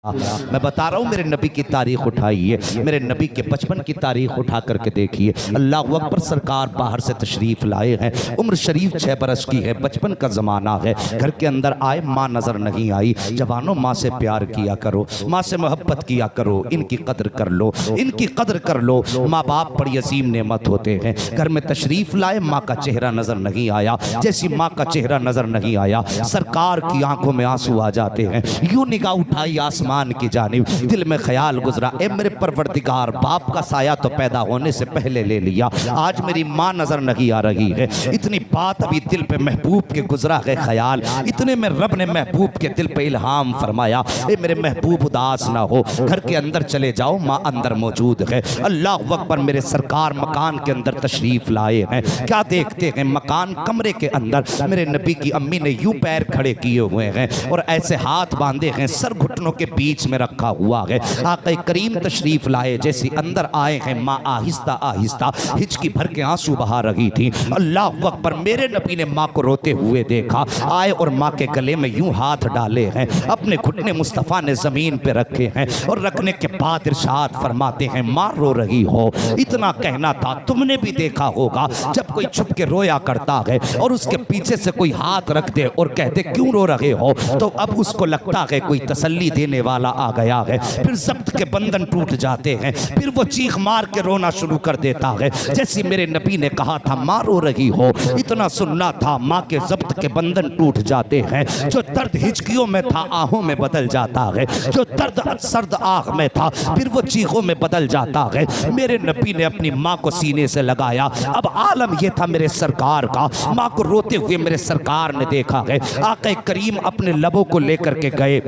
मैं बता रहा हूँ मेरे नबी की तारीख उठाइए, मेरे नबी के बचपन की तारीख उठा करके देखिए। अल्लाह अकबर, सरकार बाहर से तशरीफ लाए हैं, उम्र शरीफ 6 बरस की है, बचपन का ज़माना है। घर के अंदर आए, माँ नज़र नहीं आई। जवानों, माँ से प्यार किया करो, माँ से मोहब्बत किया करो, इनकी कदर कर लो, इनकी कदर कर लो। माँ बाप बड़ी अजीम नेमत होते हैं। घर में तशरीफ लाए, माँ का चेहरा नज़र नहीं आया। जैसी माँ का चेहरा नज़र नहीं आया, सरकार की आंखों में आंसू आ जाते हैं। यूं निगाह उठाई आसमान की जानिब, दिल में ख्याल गुजरा, ए मेरे परवरदिगार, बाप का साया तो पैदा होने से पहले ले लिया, आज मेरी माँ नजर नहीं आ रही है। इतनी बात अभी दिल पे महबूब के गुजरा है ख्याल, इतने में रब ने महबूब के दिल पे इल्हाम फरमाया, ए मेरे महबूब उदास ना हो, घर के अंदर चले जाओ, माँ अंदर मौजूद है। अल्लाह अकबर, मेरे सरकार मकान के अंदर तशरीफ लाए हैं। क्या देखते हैं, मकान कमरे के अंदर मेरे नबी की अम्मी ने यूं पैर खड़े किए हुए हैं और ऐसे हाथ बांधे हैं, सर घुटनों के बीच में रखा हुआ है। आक़ा करीम तशरीफ लाए, जैसे अंदर आए हैं, माँ आहिस्ता आहिस्ता हिचकी भर के आंसू बहा रही थी। अल्लाह अकबर, मेरे नबी ने माँ को रोते हुए देखा, आए और माँ के गले में यूं हाथ डाले हैं, अपने घुटने मुस्तफ़ा ने जमीन पे रखे हैं और रखने के बाद इरशाद फरमाते हैं, माँ रो रही हो। इतना कहना था, तुमने भी देखा होगा जब कोई छुप के रोया करता है और उसके पीछे से कोई हाथ रख दे और कहते क्यों रो रहे हो, तो अब उसको लगता है कोई तसल्ली देने वाला आ गया है। फिर ज़ब्त के बंधन टूट जाते हैं, फिर वो चीख मार के रोना शुरू कर देता है। जैसे मेरे नबी ने कहा था, माँ रो रही हो, इतना सुनना था, माँ के ज़ब्त के बंधन टूट जाते हैं। जो दर्द हिचकियों में था आहों में बदल जाता है, जो दर्द सर्द आँख में था फिर वो चीखों में बदल जाता है। मेरे नबी ने अपनी माँ को सीने से लगाया। अब आलम यह था मेरे सरकार का, माँ को रोते हुए मेरे सरकार ने देखा है। आक़ा करीम अपने लबों को लेकर के गए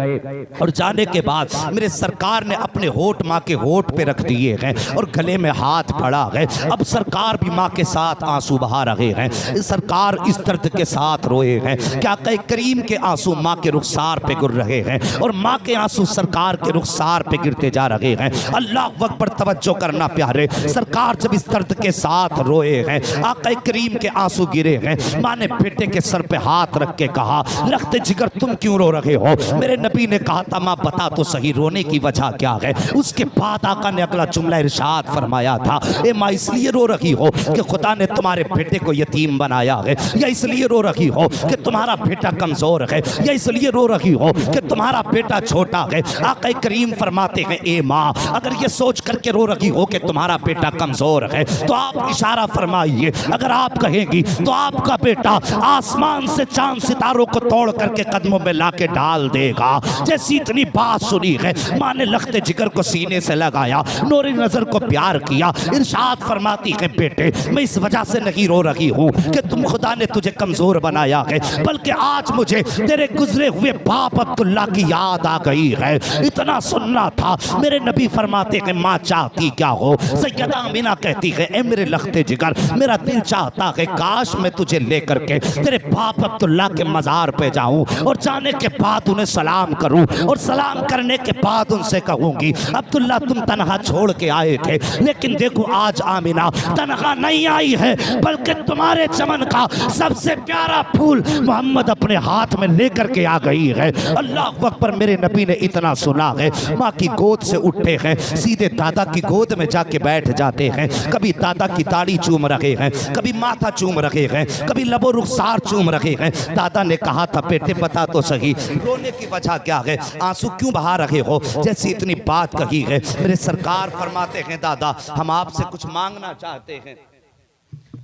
और जाने के बाद मेरे सरकार ने अपने होठ माँ के होठ पे रख दिए हैं और गले में हाथ पड़ा है। अब सरकार भी माँ के साथ आंसू बहा रहे हैं, सरकार इस दर्द के साथ रोए हैं। क्या करीम के आंसू माँ के रुखसार पे गिर रहे हैं और माँ के आंसू सरकार के रुखसार पे गिरते जा रहे हैं। अल्लाह अकबर, तवज्जो करना प्यारे, सरकार जब इस दर्द के साथ रोए हैं, आक़ा करीम के आंसू गिरे हैं, माँ ने बेटे के सर पे हाथ रख के कहा, लख्ते जिगर तुम क्यों रो रहे हो। मेरे नबी ने कहा था, माँ बता तो सही रोने की वजह क्या है। उसके बाद आका ने अगला जुमला इरशाद फरमाया था, ए माँ इसलिए रो रही हो कि खुदा ने तुम्हारे बेटे को यतीम बनाया है, या इसलिए रो रही हो कि तुम्हारा बेटा कमजोर है, या इसलिए रो रही हो कि तुम्हारा बेटा छोटा है। आका करीम फरमाते हैं, ए माँ अगर ये सोच करके रो रही हो कि तुम्हारा बेटा कमजोर है तो आप इशारा फरमाइए, अगर आप कहेंगी तो आपका बेटा आसमान से चांद सितारों को तोड़ करके कदमों में लाके डाल देगा। जैसी इतनी बात सुनी है, माँ ने लख्ते जिगर को सीने से लगाया, नूरी नजर को प्यार किया, इरशाद फरमाती है, बेटे मैं इस वजह से नहीं रो रही हूँ कि तुम खुदा ने तुझे कमजोर बनाया है, बल्कि आज मुझे तेरे गुजरे हुए बाप अब्दुल्ला की याद आ गई है। इतना सुनना था। मेरे नबी फरमाते हैं, माँ चाहती क्या हो। सैयदा अमीना कहती है, ए मेरे लख्ते जिगर, मेरा दिल चाहता है काश मैं तुझे लेकर के तेरे बाप अब्दुल्ला के मजार पे जाऊं और जाने के बाद उन्हें सलाम करूं और सलाम करने के बाद उनसे कहूंगी, अब्दुल्ला तुम तनहा छोड़ के आए थे, लेकिन देखो आज आमिना तनहा नहीं आई है, बल्कि तुम्हारे चमन का सबसे प्यारा फूल मोहम्मद अपने हाथ में लेकर के आ गई है। अल्लाह अकबर, मेरे नबी ने इतना सुना है, माँ की गोद से उठे हैं, सीधे दादा की गोद में जाके बैठ जाते हैं। कभी दादा की दाढ़ी चूम रहे हैं, कभी माथा चूम रहे हैं, कभी लबो रुखसार चूम रहे हैं। दादा ने कहा था, बेटे बता तो सही रोने की वजह क्या है, आंसू क्यों बहा रहे हो। जैसी इतनी बात कही है, मेरे सरकार फरमाते हैं, दादा हम आपसे कुछ मांगना चाहते हैं।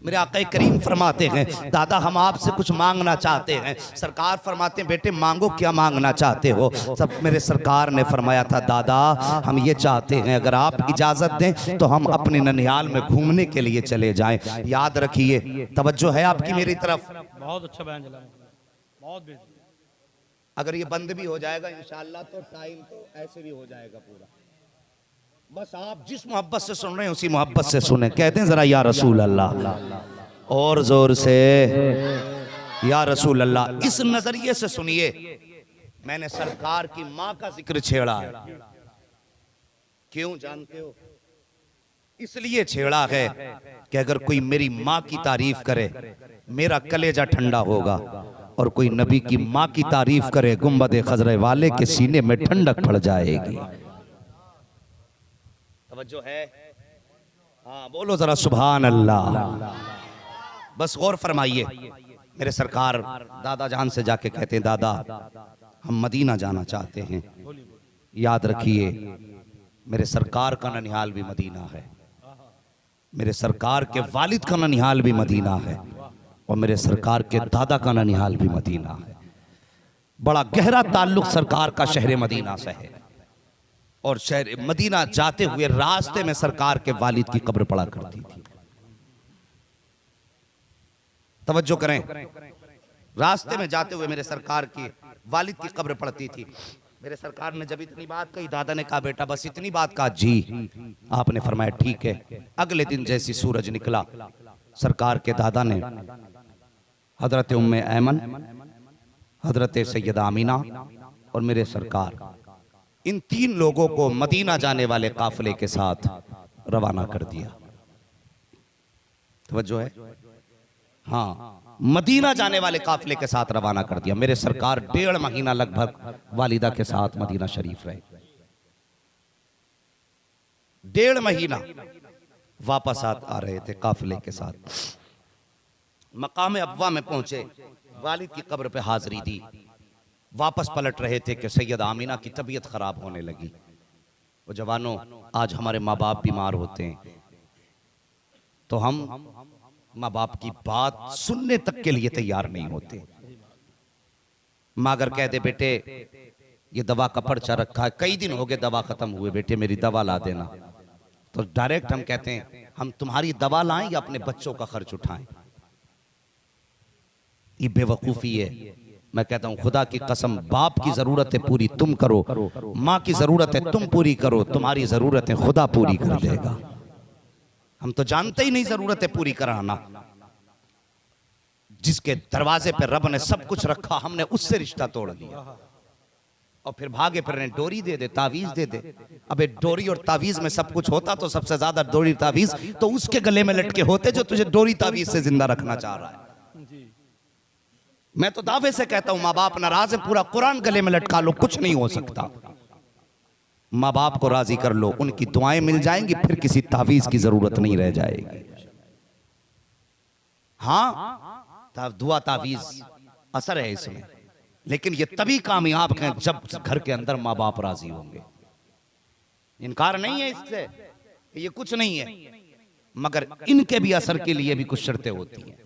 मेरे आका करीम फरमाते हैं, दादा हम आपसे कुछ मांगना चाहते हैं। सरकार फरमाते हैं, बेटे मांगो, क्या मांगना चाहते हो। सब मेरे सरकार ने फरमाया था, दादा हम ये चाहते हैं अगर आप इजाज़त दें तो हम अपने ननिहाल में घूमने के लिए चले जाएं। याद रखिए, तवज्जो है आपकी मेरी तरफ। बहुत अच्छा बयान चला, बहुत। अगर ये बंद भी हो जाएगा इंशाअल्लाह तो टाइम तो ऐसे भी हो जाएगा पूरा। बस आप जिस मोहब्बत से सुन रहे हैं उसी मोहब्बत से सुने। कहते हैं जरा या रसूल अल्लाह, और जोर से या रसूल अल्लाह। इस नजरिए से सुनिए, मैंने सरकार की माँ का जिक्र छेड़ा है। क्यों जानते हो? इसलिए छेड़ा है कि अगर कोई मेरी माँ की तारीफ करे मेरा कलेजा ठंडा होगा और कोई नबी की माँ की तारीफ करे, गुंबद खजरे वाले के सीने में ठंडक पड़ जाएगी। तवज्जो है? हाँ बोलो जरा सुभान अल्लाह। बस गौर फरमाइए, मेरे सरकार दादा जान से जाके कहते हैं, दादा हम मदीना जाना चाहते हैं। याद रखिए, मेरे सरकार का ननिहाल भी मदीना है, मेरे सरकार के वालिद का ननिहाल भी मदीना है, और मेरे सरकार के दादा का ननिहाल भी मदीना है। बड़ा गहरा ताल्लुक सरकार का शहर मदीना से है। और शहर मदीना जाते हुए रास्ते में सरकार के वालिद की कब्र पड़ा करती थी। तवज्जो करें, रास्ते में जाते हुए मेरे सरकार की वालिद की कब्र पड़ती थी। मेरे सरकार ने जब इतनी बात कही, दादा ने कहा बेटा बस इतनी बात कहा? जी। आपने फरमाया ठीक है। अगले दिन जैसी सूरज निकला, सरकार के दादा ने हजरत उम्मे ऐमन, हजरत सैयदा आमीना और मेरे सरकार, इन तीन लोगों को मदीना जाने वाले काफिले के साथ रवाना कर दिया। तवज्जो है? हाँ, मदीना जाने वाले काफिले के साथ रवाना कर दिया। मेरे सरकार 1.5 महीना लगभग वालिदा के साथ मदीना शरीफ रहे। 1.5 महीना वापस आ रहे थे काफिले के साथ। मकाम अब्वा में पहुंचे, वालिद की कब्र पे हाजिरी दी। वापस पलट रहे थे कि सैयद आमीना की तबीयत खराब होने लगी। वो जवानों, आज हमारे माँ बाप बीमार होते हैं तो हम माँ बाप की बात सुनने तक के लिए तैयार नहीं होते। माँ अगर कह दे बेटे ये दवा का पर्चा रखा है, कई दिन हो गए दवा खत्म हुए, बेटे मेरी दवा ला देना, तो डायरेक्ट हम कहते हैं हम तुम्हारी दवा लाएं या अपने बच्चों का खर्च उठाएं। ये बेवकूफी है। मैं कहता हूं खुदा की कसम, बाप की जरूरत है पूरी तुम करो, माँ की जरूरत है तुम पूरी करो, तुम्हारी जरूरत है खुदा पूरी कर देगा। हम तो जानते ही नहीं जरूरत है पूरी कराना। जिसके दरवाजे पे रब ने सब कुछ रखा, हमने उससे रिश्ता तोड़ दिया और फिर भागे फिर डोरी दे दे, तावीज दे दे। अबे डोरी और तावीज में सब कुछ होता तो सबसे ज्यादा डोरी तावीज तो उसके गले में लटके होते जो तुझे डोरी तावीज से जिंदा रखना चाह रहा है। मैं तो दावे से कहता हूं माँ बाप नाराज है, पूरा कुरान गले में लटका लो, कुछ नहीं हो सकता। माँ बाप को राजी कर लो, उनकी दुआएं मिल जाएंगी, फिर किसी तावीज की जरूरत नहीं रह जाएगी। हाँ, दुआ तावीज असर है इसमें, लेकिन ये तभी कामयाब हैं जब घर के अंदर माँ बाप राजी होंगे। इनकार नहीं है इससे, ये कुछ नहीं है, मगर इनके भी असर के लिए भी कुछ शर्तें होती हैं।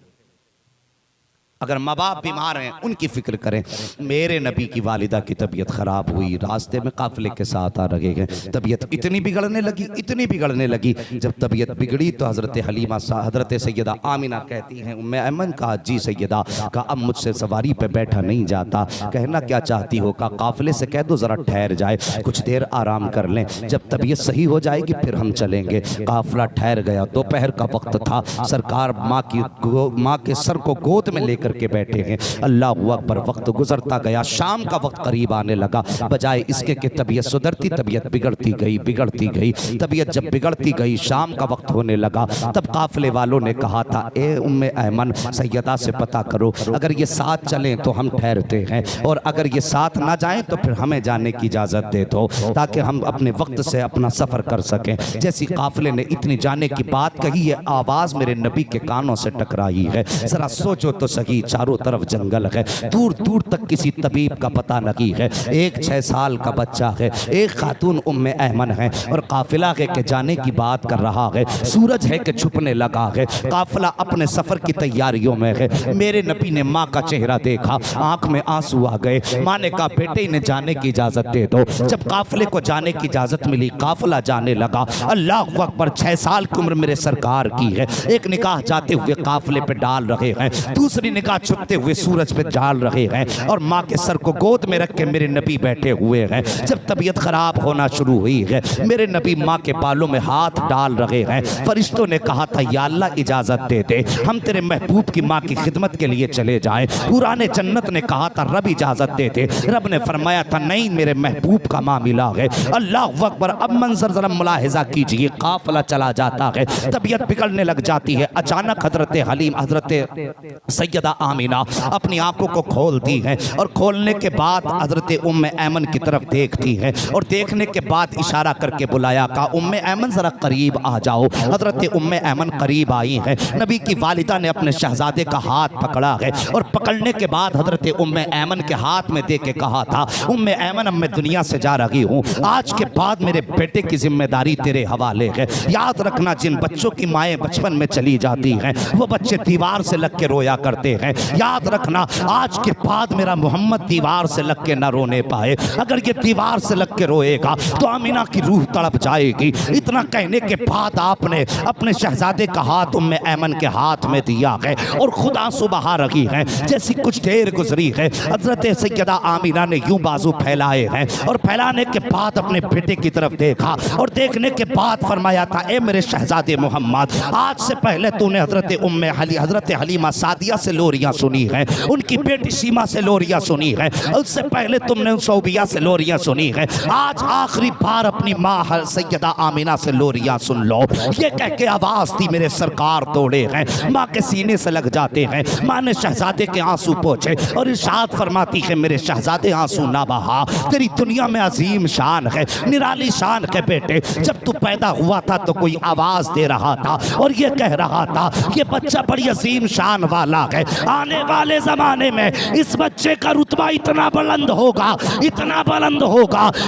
अगर माँ बाप बीमार हैं उनकी फिक्र करें। मेरे नबी की वालिदा की तबीयत खराब हुई, रास्ते में काफिले के साथ आ रहे हैं, तबीयत इतनी बिगड़ने लगी, इतनी बिगड़ने लगी। जब तबीयत बिगड़ी तो हजरत हलीमा हजरत सैयदा आमीना कहती हैं, उम्मे ऐमन कहा जी सैयदा, का अब मुझसे सवारी पे बैठा नहीं जाता, कहना क्या चाहती हो? का काफिले से कह दो जरा ठहर जाए, कुछ देर आराम कर लें, जब तबीयत सही हो जाएगी फिर हम चलेंगे। काफिला ठहर गया। दोपहर का वक्त था, सरकार माँ के सर को गोद में लेकर के बैठे हैं। अल्लाहु अकबर। वक्त गुजरता गया, शाम का वक्त करीब आने लगा। बजाय इसके कि तबीयत सुधरती, तबीयत बिगड़ती गई। तबीयत जब बिगड़ती गई, शाम का वक्त होने लगा, तब काफिले वालों ने कहा था, ए उम्मे ऐमन, सैयदा से पता करो, अगर ये साथ चलें तो हम ठहरते हैं, और अगर ये साथ ना जाएं तो फिर हमें जाने की इजाजत दे दो, ताकि हम अपने वक्त से अपना सफर कर सकें। जैसी काफिले ने इतनी जाने की बात कही, ये आवाज मेरे नबी के कानों से टकराई है। जरा सोचो तो सही, चारों तरफ जंगल है, दूर दूर तक किसी तबीब का पता नहीं है, एक 6 साल का बच्चा है, एक खातून उम्मे ऐमन है, और काफिला है कि जाने की बात कर रहा है, सूरज है कि छुपने लगा है, काफिला अपने सफर की तैयारियों में है। मेरे नबी ने माँ का चेहरा देखा, आंख में आंसू आ गए। माँ ने कहा, बेटे इन्हें जाने की इजाजत दे दो। जब काफिले को जाने की इजाजत मिली, काफिला जाने लगा। अल्लाह अकबर। 6 साल की उम्र मेरे सरकार की है। एक निगाह जाते हुए काफिले पे डाल रहे हैं, दूसरी निगाह छुपते हुए सूरज पे डाल रहे हैं, और माँ के सर को गोद में रख के मेरे नबी बैठे हुए हैं। जब तबीयत खराब होना शुरू हुई है, मेरे नबी माँ के बालों में हाथ डाल रहे हैं। फरिश्तों ने कहा था, या अल्लाह इजाजत दे दे, हम तेरे महबूब की माँ की खिदमत के लिए चले जाएं। पुराने जन्नत ने कहा था, रब इजाजत दे दे, रब ने फरमाया था, नहीं, मेरे महबूब का मामला है। अल्लाह अकबर। अब मंजर जरा मुलाहिजा कीजिए, काफिला चला जाता है, तबीयत बिगड़ने लग जाती है। अचानक हजरत हलीम, हजरत सैयदा आमीना अपनी आंखों को खोलती है और खोलने के बाद हजरत उम्मे ऐमन की तरफ देखती है और देखने के बाद इशारा करके बुलाया, कहा उम्मे ऐमन जरा करीब आ जाओ। हजरत उम्मे ऐमन करीब आई है। नबी की वालिदा ने अपने शहजादे का हाथ पकड़ा है और पकड़ने के बाद हजरत उम्मे ऐमन के हाथ में दे के कहा था, उम्मे ऐमन अब मैं दुनिया से जा रही हूँ, आज के बाद मेरे बेटे की जिम्मेदारी तेरे हवाले है। याद रखना जिन बच्चों की माएँ बचपन में चली जाती हैं वो बच्चे दीवार से लग के रोया करते हैं। याद रखना आज के बाद मेरा मोहम्मद दीवार से लग के ना रोने पाए। अगर ये दीवार से लग के रोएगा तो आमीना की रूह तड़प जाएगी। इतना कहने के बाद आपने अपने शहजादे का हाथ उम्मे ऐमन के हाथ में दिया है और खुद आंसू बहा रही है। जैसी कुछ देर गुजरी है हजरत सैयदा आमीना ने यूं बाजू फैलाए हैं और फैलाने के बाद अपने बेटे की तरफ देखा और देखने के बाद फरमाया था, ए मेरे शहजादे मोहम्मद, आज से पहले तूने हजरत हलीमा सादिया से लोरियां सुनी है, उनकी बेटी सीमा से लोरियां सुनी है, उससे पहले तुमने सौबिया से लोरियां सुनी है। आज आखिरी बार अपनी माँ सैयदा आमीना से लोरियां सुन लो। ये कह के आवाज दी मेरे सरकार तोड़े हैं, माँ के सीने से लग जाते हैं। माँ ने शहजादे के आंसू पोंछे और इरशाद फरमाती है, मेरे शहजादे आंसू ना बहा, तेरी दुनिया में अजीम शान है, निराली शान है बेटे। जब तू पैदा हुआ था तो कोई आवाज दे रहा था और ये कह रहा था ये बच्चा बड़ी अजीम शान वाला है। आने वाले जमाने में इस बच्चे का रुतबा इतना बुलंद होगा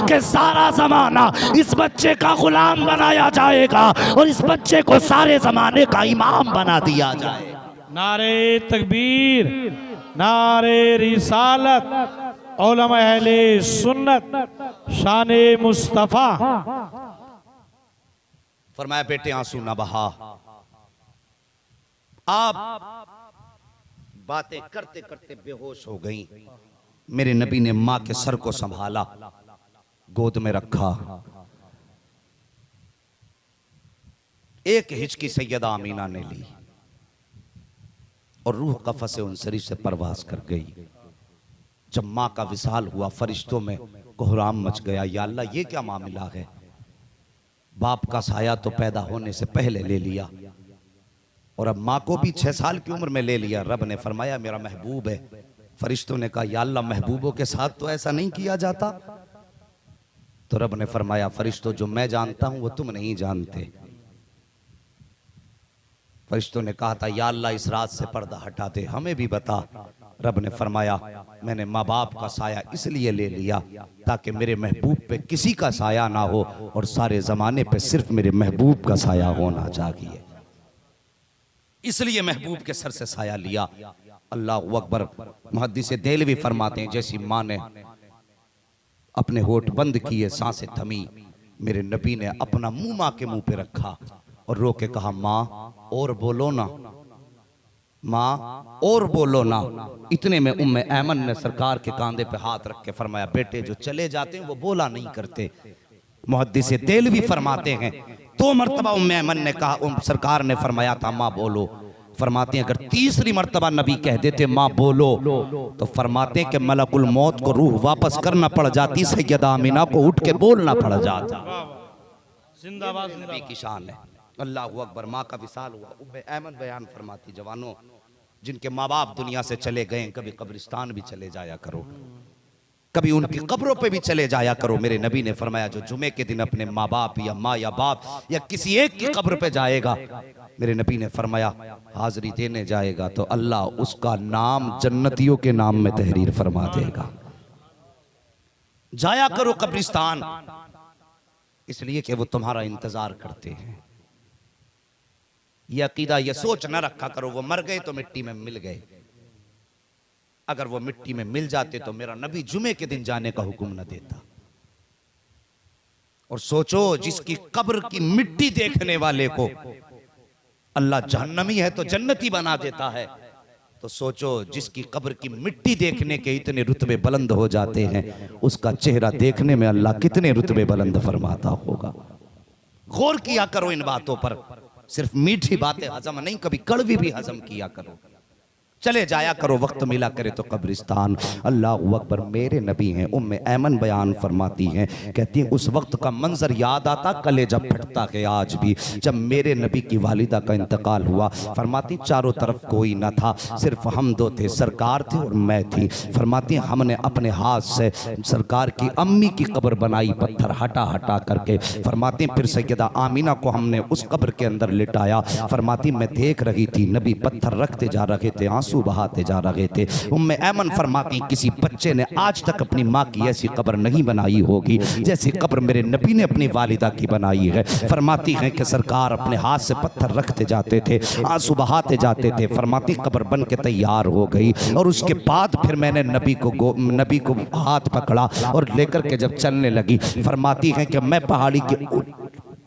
कि सारा जमाना इस बच्चे का गुलाम बनाया जाएगा और इस बच्चे को सारे जमाने का इमाम बना दिया जाएगा। नारे तकबीर, नारे रिसालत, उलमा अहले सुन्नत, शाने मुस्तफा। फरमाया बेटे आंसू ना बहा। आप बातें करते करते बेहोश हो गई। मेरे नबी ने मां के सर को संभाला, गोद में रखा, एक हिचकी सैयदा आमीना ने ली और रूह कफ़स उनसरी से परवाज कर गई। जब मां का विसाल हुआ फरिश्तों में कोहराम मच गया। या अल्लाह ये क्या मामला है, बाप का साया तो पैदा होने से पहले ले लिया और अब माँ को भी 6 साल की उम्र में ले लिया। रब ने फरमाया मेरा महबूब है। फरिश्तों ने कहा या अल्लाह महबूबों के साथ तो ऐसा नहीं किया जाता। तो रब ने फरमाया फरिश्तों जो मैं जानता हूं वो तुम नहीं जानते। फरिश्तों ने कहा था या अल्लाह इस रात से पर्दा हटा दे, हमें भी बता। रब ने फरमाया मैंने माँ बाप का साया इसलिए ले लिया ताकि मेरे महबूब पे किसी का साया ना हो और सारे जमाने पे सिर्फ मेरे महबूब का साया होना चाहिए, इसलिए महबूब के सर से साया लिया। अल्लाह अकबर। मुहद्दिस देहलवी फरमाते हैं जैसी माँ ने अपने होठ बंद किए, सांसें थमी, मेरे नबी ने अपना मुंह माँ के मुंह पे रखा और रो के कहा माँ और बोलो ना, माँ और बोलो ना। इतने में उम्मे ऐमन ने सरकार के कांधे पे हाथ रख के फरमाया बेटे जो चले जाते हैं वो बोला नहीं करते। मुहद्दिस देहलवी फरमाते हैं 2 मरतबा उम्मे ऐमन ने कहा, सरकार ने फरमाया था माँ बोलो। फरमाते हैं अगर तीसरी मरतबा नबी कह देते माँ बोलो तो फरमाते हैं कि मलकुल मौत को रूह वापस करना पड़ जाती, सैयदा आमीना को उठ के बोलना पड़ जाता। जिंदाबाद नबी की शान है। अल्लाह अकबर। माँ का विसाल हुआ। उम्मे ऐमन बयान फरमाती जवानों जिनके माँ बाप दुनिया से चले गए कभी कब्रिस्तान भी चले जाया करो, कभी उनकी कब्रों पे भी चले जाया करो। मेरे नबी ने फरमाया जो जुमे के दिन अपने माँ बाप या माँ या बाप या किसी एक की कब्र पे जाएगा, मेरे नबी ने फरमाया हाजिरी देने जाएगा तो अल्लाह उसका नाम जन्नतियों के नाम में तहरीर फरमा देगा। जाया करो कब्रिस्तान, इसलिए कि वो तुम्हारा इंतजार करते हैं। ये अकीदा ये सोच न रखा करो वो मर गए तो मिट्टी में मिल गए। अगर वो मिट्टी में मिल जाते तो मेरा नबी जुमे के दिन जाने का हुक्म न देता। और सोचो जिसकी कब्र की मिट्टी देखने वाले को अल्लाह जहन्नमी है तो जन्नती बना देता है, तो सोचो जिसकी कब्र की मिट्टी देखने के इतने रुतबे बुलंद हो जाते हैं उसका चेहरा देखने में अल्लाह कितने रुतबे बुलंद फरमाता होगा। गौर किया करो इन बातों पर, सिर्फ मीठी बातें हजम नहीं, कभी कड़वी भी हजम किया करो। चले जाया करो वक्त मिला करे तो कब्रिस्तान। अल्लाह अकबर। मेरे नबी हैं, उम्मे ऐमन बयान फरमाती हैं, कहती हैं उस वक्त का मंजर याद आता, कलेजा फटता है आज भी। जब मेरे नबी की वालिदा का इंतकाल हुआ, फरमाती चारों तरफ कोई न था, सिर्फ हम दो थे, सरकार थे और मैं थी। फरमाती हमने अपने हाथ से सरकार की अम्मी की कब्र बनाई, पत्थर हटा हटा करके। फरमाती फिर सैयदा आमीना को हमने उस कब्र के अंदर लिटाया। फरमाती मैं देख रही थी नबी पत्थर रखते जा रहे थे, आंसू बहाते जा रहे थे। उम्मे ऐमन फरमाती किसी बच्चे ने आज तक अपनी माँ की ऐसी कब्र नहीं बनाई होगी जैसी कब्र मेरे नबी ने अपनी वालिदा की बनाई है। फरमाती हैं कि सरकार अपने हाथ से पत्थर रखते जाते थे, आंसू बहाते जाते थे। फरमाती कब्र बन के तैयार हो गई और उसके बाद फिर मैंने नबी को हाथ पकड़ा और लेकर के जब चलने लगी, फरमाती हैं कि मैं पहाड़ी के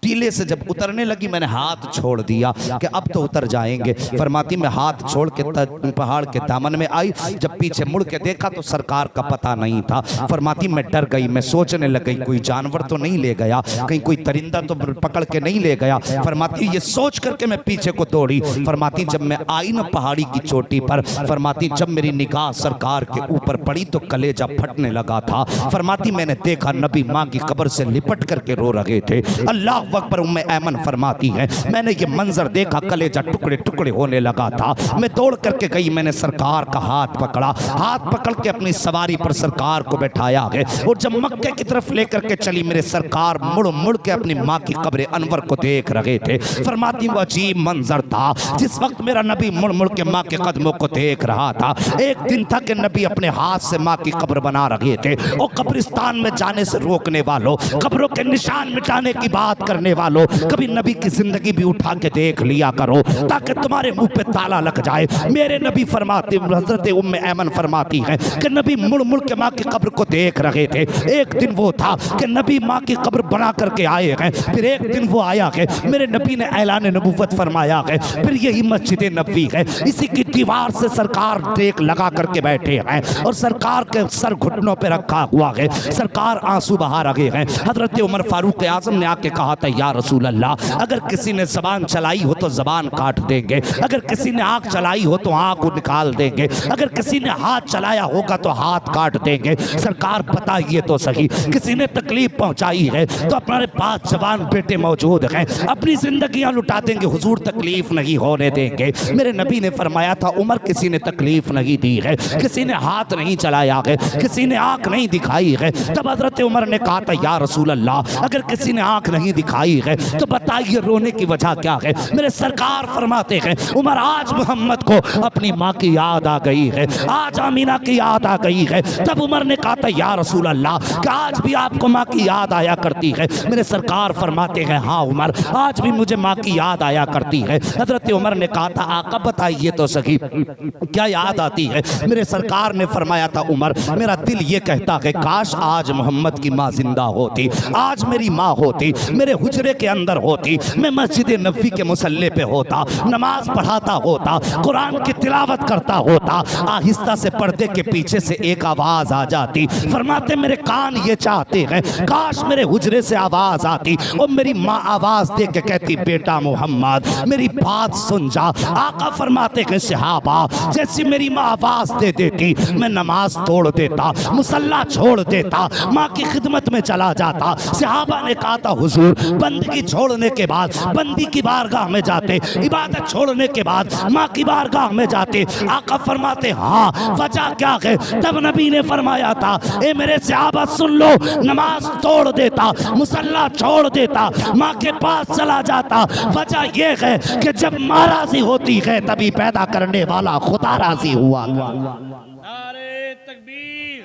टीले से जब उतरने लगी मैंने हाथ छोड़ दिया कि अब तो उतर जाएंगे। फरमाती मैं हाथ छोड़ के पहाड़ के दामन में आई, जब पीछे मुड़ के देखा तो सरकार का पता नहीं था। फरमाती मैं डर गई, मैं सोचने लग गई कोई जानवर तो नहीं ले गया, कहीं कोई परिंदा तो पकड़ के नहीं ले गया। फरमाती ये सोच करके मैं पीछे को दौड़ी। फरमाती जब मैं आई ना पहाड़ी की चोटी पर, फरमाती जब मेरी निगाह सरकार के ऊपर पड़ी तो कलेजा फटने लगा था। फरमाती मैंने देखा नबी माँ की कब्र से लिपट करके रो रहे थे। अल्लाह अकबर। उम्मे ऐमन फरमाती है मैंने ये मंजर देखा, कलेजा टुकड़े टुकड़े होने लगा था। मैं दौड़ करके गई, मैंने सरकार का हाथ पकड़ा, हाथ पकड़ के अपनी सवारी पर सरकार को बैठाया है और जब मक्के की तरफ लेकर के चली, मेरे सरकार मुड़ मुड़ के अपनी माँ की कब्र अनवर को देख रहे थे। फरमाती वो अजीब मंजर था जिस वक्त मेरा नबी मुड़ मुड़ के माँ के कदमों को देख रहा था। एक दिन था कि नबी अपने हाथ से माँ की कब्र बना रहे थे और कब्रिस्तान में जाने से रोकने वालों, कब्रों के निशान मिटाने की बात करने वालों, कभी नबी की जिंदगी भी उठा के देख लिया करो ताकि तुम्हारे मुंह पे ताला लग जाए। मेरे नबी फरमाते, हज़रत उम्मे ऐमन फरमाती हैं कि नबी मुड़ मुड़ के माँ की कब्र को देख रहे थे। एक दिन वो था कि नबी माँ की कब्र बना करके आए हैं, फिर एक दिन वो आया है मेरे नबी ने ऐलान नबूवत फरमाया है, फिर यही मस्जिद नबवी है, इसी की दीवार से सरकार टेक लगा करके बैठे हैं और सरकार के सर घुटनों पे रखा हुआ है, सरकार आंसू बहा रहे हैं। हज़रत उमर फारूक आज़म ने आके कहा था या रसूल अल्लाह, अगर किसी ने जबान चलाई हो तो जबान काट देंगे, अगर किसी ने आंख चलाई हो तो आंख को निकाल देंगे, अगर किसी ने हाथ चलाया होगा तो हाथ काट देंगे। सरकार बताइए तो सही, किसी ने तकलीफ पहुंचाई है तो अपने पास जवान बेटे मौजूद हैं, अपनी जिंदगियां लुटा देंगे, हुजूर तकलीफ नहीं होने देंगे। मेरे नबी ने फरमाया था उमर किसी ने तकलीफ नहीं दी है, किसी ने हाथ नहीं चलाया है, किसी ने आंख नहीं दिखाई है। तब हजरत उमर ने कहा था या रसूल अल्लाह, अगर किसी ने आंख नहीं दिखाई है तो बताइए रोने की वजह क्या है। मेरे सरकार फरमाते हैं उमर आज मोहम्मद को अपनी माँ की याद आ गई है, आज आमीना की याद आ गई है। तब उमर ने कहा था या रसूल अल्लाह, क्या आज भी आपको माँ की याद आया करती है। मेरे सरकार फरमाते हैं हाँ उमर, आज भी मुझे माँ की याद आया करती है। हजरत उमर ने कहा था आका बताइए तो सही क्या याद आती है। मेरे सरकार ने फरमाया था उमर, मेरा दिल ये कहता है काश आज मोहम्मद की माँ जिंदा होती, आज मेरी माँ होती, मेरे हुजरे के अंदर होती, मैं मस्जिद नबवी के मुसल्ले पे होता, नमाज पढ़ाता होता, कुरान की तिलावत करता होता। आहिस्ता से पर्दे के पीछे से एक आवाज आ जाती, फरमाते मेरे कान ये चाहते हैं काश मेरे हुजरे से आवाज आती और मेरी माँ आवाज दे के कहती बेटा मोहम्मद मेरी बात सुन जा। आका फरमाते हैं सहाबा जैसी मेरी माँ आवाज दे देती मैं नमाज तोड़ देता, मुसल्ला छोड़ देता, माँ की खिदमत में चला जाता। सहाबा ने कहा था हुजूर बंदगी छोड़ने के बाद बंदी की बारगाह में जाते, इबादत छोड़ने के बाद माँ की बारगाह में जाते। आका फरमाते हाँ वजह क्या है। तब नबी ने फरमाया था ए मेरे सहाबा सुन लो, नमाज तोड़ देता, मुसल्ला छोड़ देता, माँ के पास चला जाता। वजह यह है कि जब माँ राजी होती है तभी पैदा करने वाला खुदा राजी हुआ। नारे तकबीर,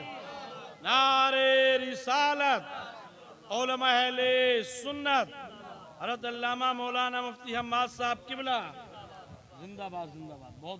नारे रिसालत, उलमा अहले सुन्नत, हज़रत अल्लामा मौलाना मुफ्ती हम्माद साहब किबला जिंदाबाद जिंदाबाद। बहुत